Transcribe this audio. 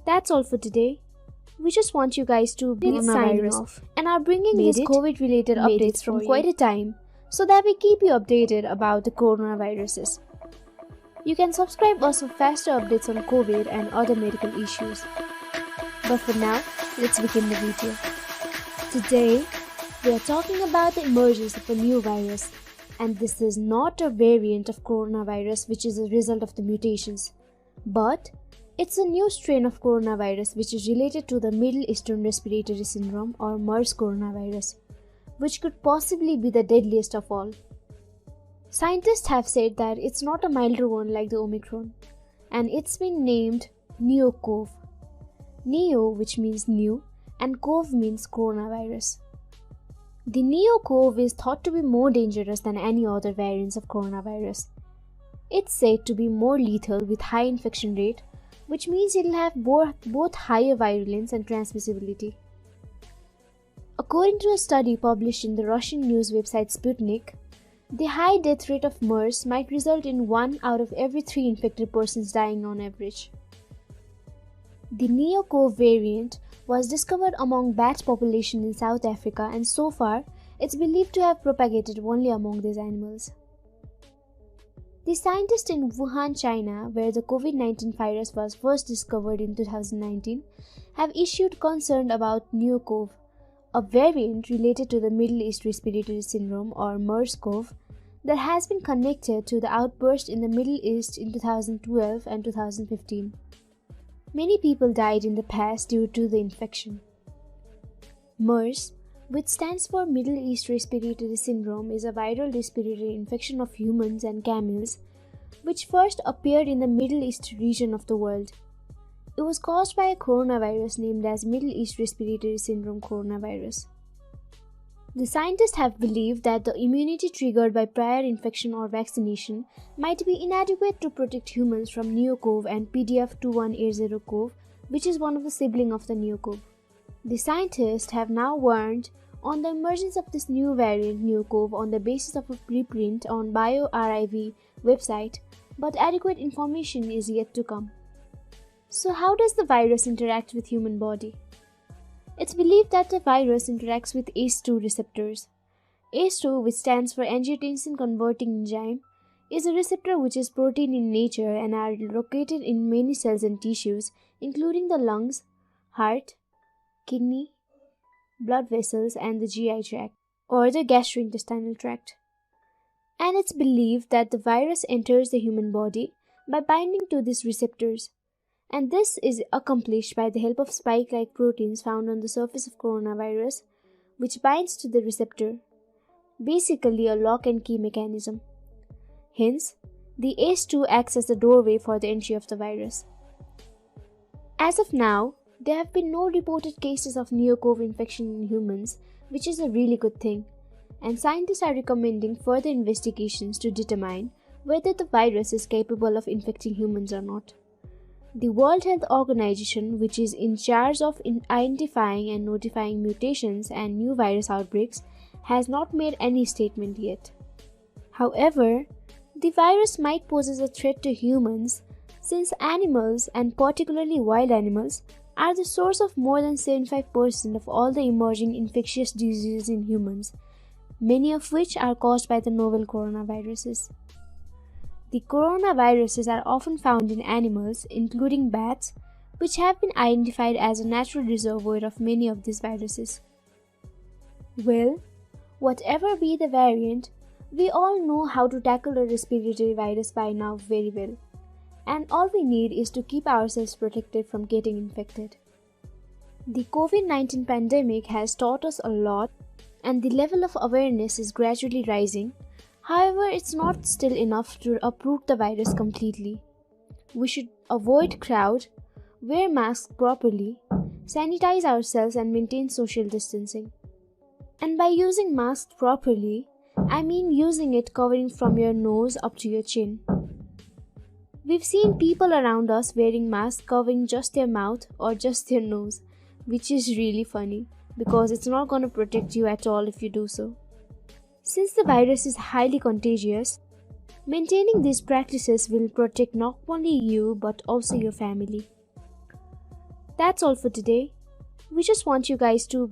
That's all for today. We just want you guys to be signing off and are bringing these COVID-related updates from quite a time so that we keep you updated about the coronaviruses. You can subscribe us for faster updates on COVID and other medical issues. But for now, let's begin the video. Today, we are talking about the emergence of a new virus, and this is not a variant of coronavirus which is a result of the mutations, but it's a new strain of coronavirus which is related to the Middle Eastern Respiratory Syndrome or MERS coronavirus, which could possibly be the deadliest of all. Scientists have said that it's not a milder one like the Omicron, and it's been named NeoCoV. Neo, which means new, and CoV means coronavirus. The NeoCoV is thought to be more dangerous than any other variants of coronavirus. It's said to be more lethal with high infection rate, which means it'll have both higher virulence and transmissibility. According to a study published in the Russian news website Sputnik, the high death rate of MERS might result in 1 out of every 3 infected persons dying on average. The NeoCoV variant was discovered among bat population in South Africa, and so far it's believed to have propagated only among these animals. The scientists in Wuhan, China, where the COVID-19 virus was first discovered in 2019, have issued concern about NeoCoV, a variant related to the Middle East Respiratory Syndrome or MERS-CoV that has been connected to the outburst in the Middle East in 2012 and 2015. Many people died in the past due to the infection. MERS, which stands for Middle East Respiratory Syndrome, is a viral respiratory infection of humans and camels, which first appeared in the Middle East region of the world. It was caused by a coronavirus named as Middle East Respiratory Syndrome coronavirus. The scientists have believed that the immunity triggered by prior infection or vaccination might be inadequate to protect humans from NeoCoV and PDF2180-CoV, which is one of the siblings of the NeoCoV. The scientists have now warned on the emergence of this new variant NeoCoV on the basis of a preprint on bioRIV website, but adequate information is yet to come. So how does the virus interact with human body? It's believed that the virus interacts with ACE2 receptors. ACE2, which stands for angiotensin converting enzyme, is a receptor which is protein in nature and are located in many cells and tissues, including the lungs, heart, kidney, blood vessels, and the GI tract, or the gastrointestinal tract. And it's believed that the virus enters the human body by binding to these receptors, and this is accomplished by the help of spike-like proteins found on the surface of coronavirus, which binds to the receptor, basically a lock and key mechanism. Hence, the ACE2 acts as the doorway for the entry of the virus. As of now, there have been no reported cases of NeoCoV infection in humans, which is a really good thing, and scientists are recommending further investigations to determine whether the virus is capable of infecting humans or not. The World Health Organization, which is in charge of identifying and notifying mutations and new virus outbreaks, has not made any statement yet. However, the virus might pose a threat to humans since animals, and particularly wild animals, are the source of more than 75% of all the emerging infectious diseases in humans, many of which are caused by the novel coronaviruses. The coronaviruses are often found in animals, including bats, which have been identified as a natural reservoir of many of these viruses. Well, whatever be the variant, we all know how to tackle a respiratory virus by now very well, and all we need is to keep ourselves protected from getting infected. The COVID-19 pandemic has taught us a lot, and the level of awareness is gradually rising. However, it's not still enough to uproot the virus completely. We should avoid crowd, wear masks properly, sanitize ourselves, and maintain social distancing. And by using masks properly, I mean using it covering from your nose up to your chin. We've seen people around us wearing masks covering just their mouth or just their nose, which is really funny because it's not going to protect you at all if you do so. Since the virus is highly contagious, maintaining these practices will protect not only you but also your family. That's all for today. We just want you guys to